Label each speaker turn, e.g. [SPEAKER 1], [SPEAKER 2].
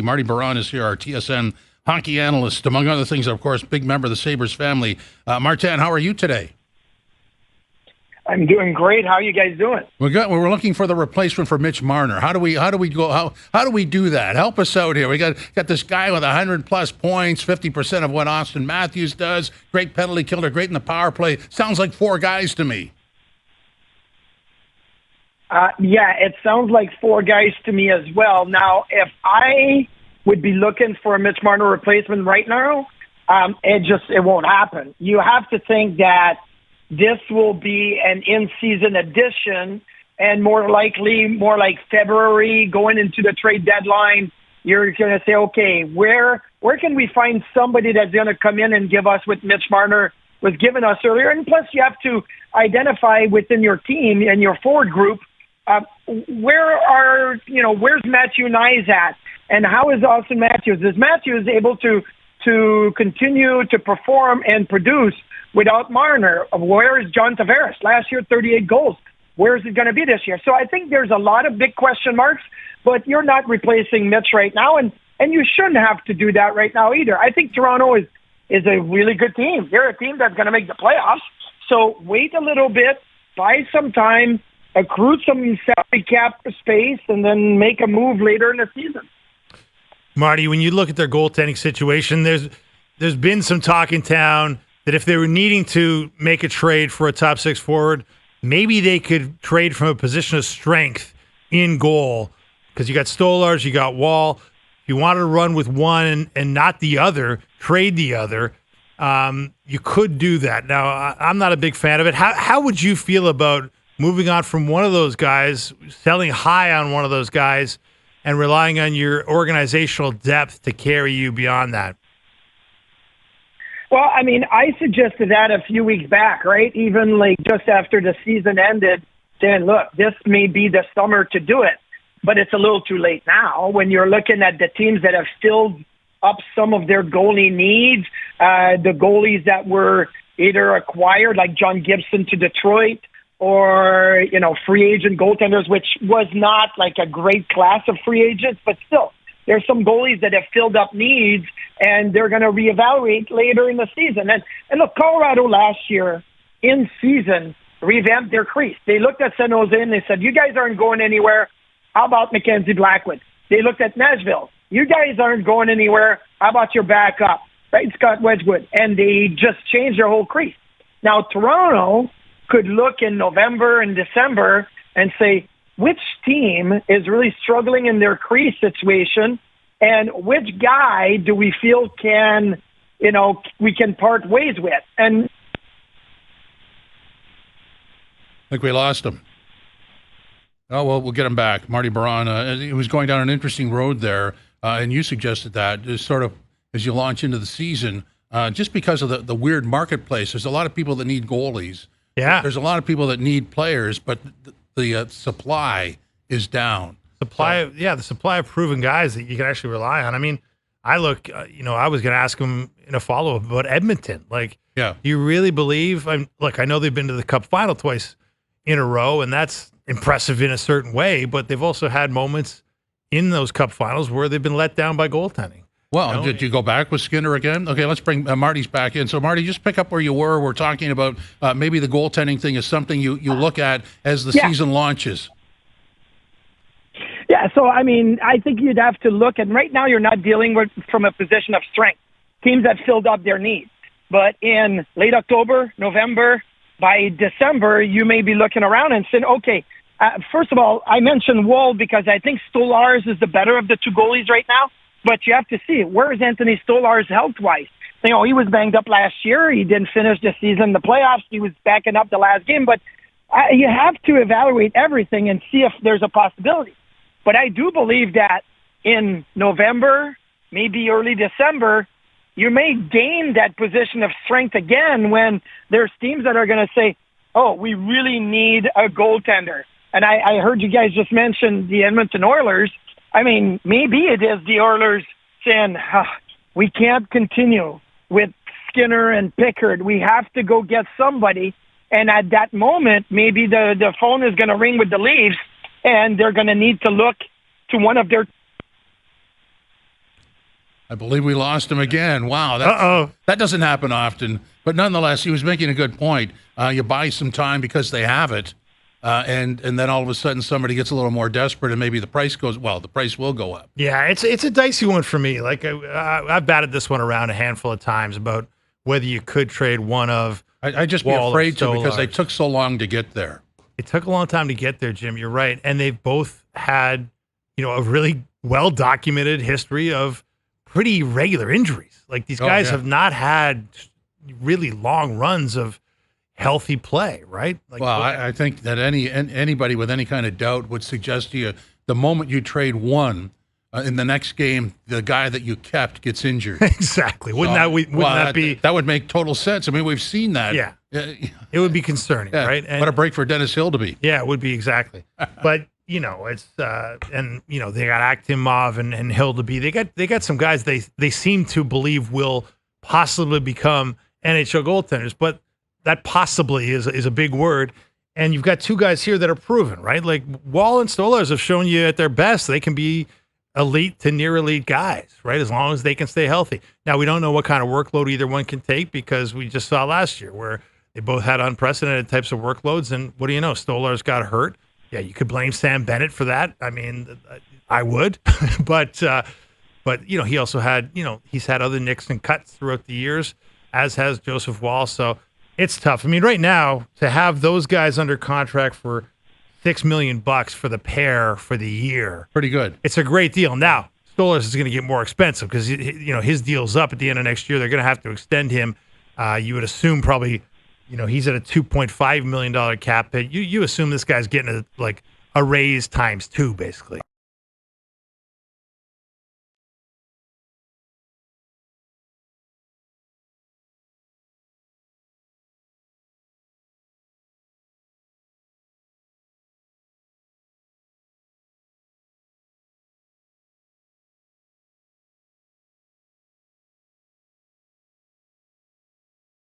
[SPEAKER 1] Marty Baron is here, our TSN Hockey Analyst, among other things, of course, big member of the Sabres family. Martin, how are you today?
[SPEAKER 2] I'm doing great. How are you guys doing?
[SPEAKER 1] We're good. We're looking for the replacement for Mitch Marner. How do we go? How do we do that? Help us out here. We got this guy with 100+ points, 50% of what Austin Matthews does. Great penalty killer, great in the power play. Sounds like four guys to me.
[SPEAKER 2] Yeah, it sounds like four guys to me as well. Now, if I would be looking for a Mitch Marner replacement right now, it won't happen. You have to think that this will be an in-season addition, and more likely, more like February, going into the trade deadline, you're going to say, okay, where can we find somebody that's going to come in and give us what Mitch Marner was giving us earlier? And plus, you have to identify within your team and your forward group, where's Matthew Nyes at? And how is Austin Matthews? Is Matthews able to continue to perform and produce without Marner? Where is John Tavares? Last year, 38 goals. Where is it going to be this year? So I think there's a lot of big question marks, but you're not replacing Mitch right now, and you shouldn't have to do that right now either. I think Toronto is a really good team. They're a team that's going to make the playoffs. So wait a little bit, buy some time, accrue some salary cap space, and then make a move later in the season.
[SPEAKER 3] Marty, when you look at their goaltending situation, there's been some talk in town that if they were needing to make a trade for a top six forward, maybe they could trade from a position of strength in goal, because you got Stolarz, you got Wall. If you wanted to run with one and not the other, trade the other, you could do that. Now, I'm not a big fan of it. How would you feel about moving on from one of those guys, selling high on one of those guys, and relying on your organizational depth to carry you beyond that?
[SPEAKER 2] Well, I mean, I suggested that a few weeks back, right? Even like just after the season ended, saying, look, this may be the summer to do it, but it's a little too late now when you're looking at the teams that have filled up some of their goalie needs, the goalies that were either acquired, like John Gibson to Detroit, or, free agent goaltenders, which was not like a great class of free agents, but still, there's some goalies that have filled up needs, and they're going to reevaluate later in the season. And look, Colorado last year, in season, revamped their crease. They looked at San Jose and they said, you guys aren't going anywhere. How about Mackenzie Blackwood? They looked at Nashville. You guys aren't going anywhere. How about your backup, right? Scott Wedgwood. And they just changed their whole crease. Now, Toronto could look in November and December and say, which team is really struggling in their crease situation, and which guy do we feel we can part ways with? And
[SPEAKER 1] I think we lost him. Oh, well, we'll get him back. Marty Baron, he was going down an interesting road there, and you suggested that sort of as you launch into the season, just because of the weird marketplace. There's a lot of people that need goalies.
[SPEAKER 3] Yeah.
[SPEAKER 1] There's a lot of people that need players, but the supply is down.
[SPEAKER 3] The supply of proven guys that you can actually rely on. I mean, I was going to ask him in a follow-up about Edmonton. Do you really believe? I know they've been to the Cup final twice in a row, and that's impressive in a certain way, but they've also had moments in those Cup finals where they've been let down by goaltending.
[SPEAKER 1] Well, did you go back with Skinner again? Okay, let's bring Marty's back in. So, Marty, just pick up where you were. We're talking about maybe the goaltending thing is something you look at as the season launches.
[SPEAKER 2] Yeah, so, I mean, I think you'd have to look, and right now you're not dealing with from a position of strength. Teams have filled up their needs. But in late October, November, by December, you may be looking around and saying, okay, first of all, I mentioned Wall because I think Stolarz is the better of the two goalies right now. But you have to see, where is Anthony Stolarz health-wise? He was banged up last year. He didn't finish the season in the playoffs. He was backing up the last game. But you have to evaluate everything and see if there's a possibility. But I do believe that in November, maybe early December, you may gain that position of strength again when there's teams that are going to say, oh, we really need a goaltender. And I heard you guys just mention the Edmonton Oilers. I mean, maybe it is the Oilers saying, we can't continue with Skinner and Pickard. We have to go get somebody. And at that moment, maybe the phone is going to ring with the Leafs, and they're going to need to look to one of their
[SPEAKER 1] I believe we lost him again. Wow. That doesn't happen often. But nonetheless, he was making a good point. You buy some time because they have it. And then all of a sudden somebody gets a little more desperate and maybe the price the price will go up.
[SPEAKER 3] Yeah, it's a dicey one for me. Like I've batted this one around a handful of times about whether you could trade one of
[SPEAKER 1] I just be
[SPEAKER 3] Wall
[SPEAKER 1] afraid
[SPEAKER 3] or
[SPEAKER 1] to because they
[SPEAKER 3] Stolarz.
[SPEAKER 1] took so long to get there.
[SPEAKER 3] It took a long time to get there, Jim. You're right. And they've both had, a really well-documented history of pretty regular injuries. Like these guys have not had really long runs of healthy play, right? Like,
[SPEAKER 1] Well, I think that anybody with any kind of doubt would suggest to you the moment you trade one, in the next game, the guy that you kept gets injured.
[SPEAKER 3] Exactly. Wouldn't that be?
[SPEAKER 1] That would make total sense. I mean, we've seen that.
[SPEAKER 3] Yeah. It would be concerning, right? And,
[SPEAKER 1] what a break for Dennis Hill to be.
[SPEAKER 3] Yeah, it would be exactly. But it's and they got Akimov and Hill to be. They got some guys they seem to believe will possibly become NHL goaltenders, but that possibly is a big word. And you've got two guys here that are proven, right? Like Wall and Stolarz have shown you at their best they can be elite to near elite guys, right? As long as they can stay healthy. Now, we don't know what kind of workload either one can take because we just saw last year where they both had unprecedented types of workloads. And what do you know? Stolarz got hurt. Yeah, you could blame Sam Bennett for that. I mean, I would. but he also had, he's had other nicks and cuts throughout the years, as has Joseph Wall. So it's tough. I mean, right now, to have those guys under contract for $6 million for the pair for the year.
[SPEAKER 1] Pretty good.
[SPEAKER 3] It's a great deal. Now, Stolarz is going to get more expensive because his deal's up at the end of next year. They're going to have to extend him. You would assume probably, he's at a $2.5 million cap hit. You assume this guy's getting a raise times 2, basically.